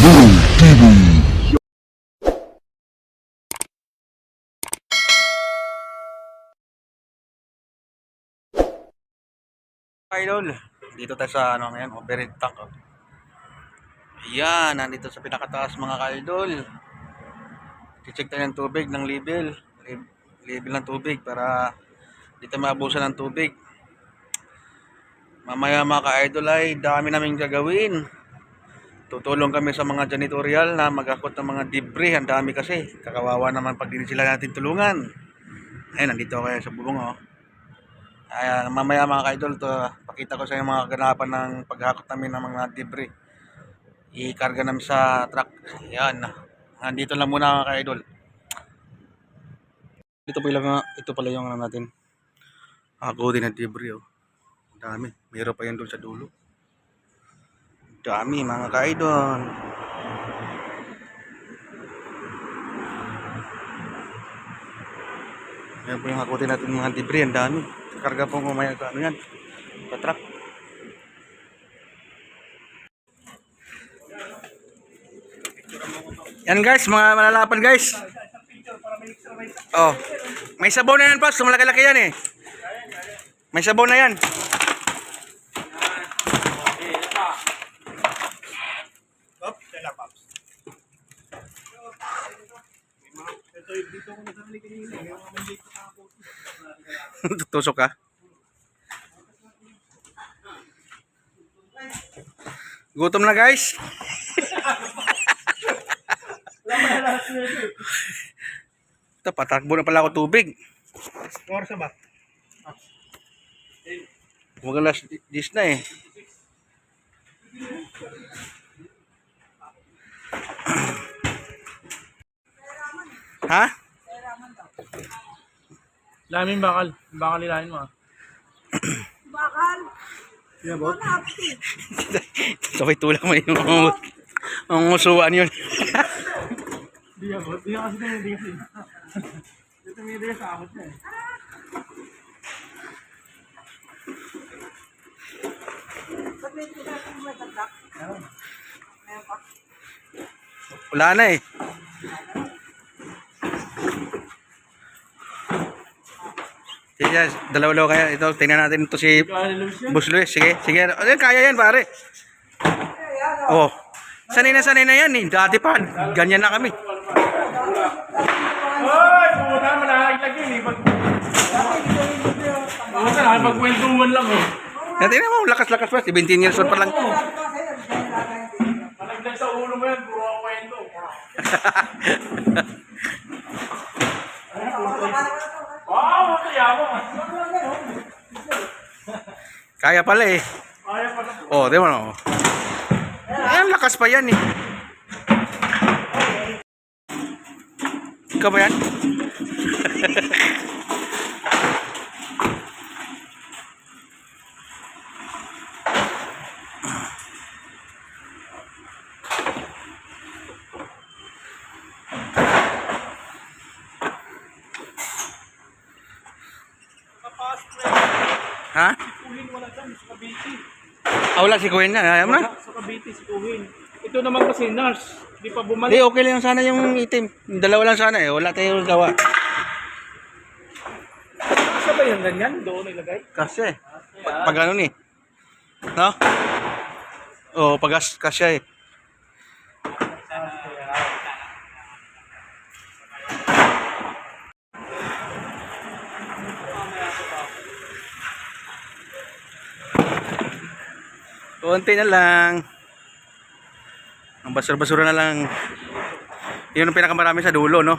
Idol, dito tayo sa ano ngayon, overhead tank. Oh. Ayan, nandito sa pinakataas mga ka-idol. I-check tayo ng tubig, ng level ng tubig para dito maabusan ng tubig. Mamaya mga ka-idol ay dami naming gagawin. Tutulong kami sa mga janitorial na mag-akot ng mga debris. Ang dami kasi, kakawawa naman pag hindi sila natin tulungan. Ayan, nandito kayo sa bubong oh. Ayan, mamaya mga ka-idol, pakita ko sa inyo mga ganapan ng paghakot namin ng mga debris. I-karga namin sa truck. Ayan, nandito lang muna mga ka-idol. Ito pala yung ano natin. Hakotin ng debris oh. Dami, mayroon pa yan doon sa dulo. Dami mga ka-idol. Ayan po yung hakotin natin mga debris, ang dami. Karga po mamaya sa ano yan, sa truck. Yan guys, mga malalapan guys. Oh, may sabaw na yan pa, malaki-laki yan eh. May sabaw na yan. Tutusok ka. Gutom na guys. Ito, patakbo na pala ako tubig. Oras na ba? Huwag alas 10 na eh. Ha? Lamin bakal. Bakal ilahin mo ah. Bakal. Yeah, bot. Sabay tulang mo yung ang usuan yun. Di yan, bot. Di yan kasi tumindi kasi. Di tumindi ka sa akot na eh. Ba't may tinatang mo nagkakak? Meron pa. Wala na eh. Sige, dalawa-dalawa kaya. Ito, tingnan natin ito si Boss Luis. Sige, sige. Ay, kaya yan pare. Oh. Sanay na yan eh. Dati pa, ganyan na kami. Hoy! Pumunta naman nakakitag yun eh. Pumunta na, magkwentuhan lang oh. Tingnan mo, lakas-lakas pa. 17 years old pa lang. Malagdag sa ulo mo yan, puro ang kwento. Wow, mataya mo. Kaya pala eh. Kaya pa na. Oh, di mo no. Ayan, lakas pa yan eh. Ikaw ba yan? Ha? Kuhin wala dyan, sa Cavite. Wala si Kuya niya. Ayaw mo na? Sa Cavite si Kuhin. Ito naman kasi nurse. Di pa bumalik. Hindi, okay lang sana yung itim. Dalawa lang sana eh. Wala tayong gawa. Kasi ba yung ganyan? Doon nilagay? Kasi. Pag ano ni. No? Oo, kasya eh. Konti na lang. Ang basura-basura na lang. Yun ang pinakamarami sa dulo, no?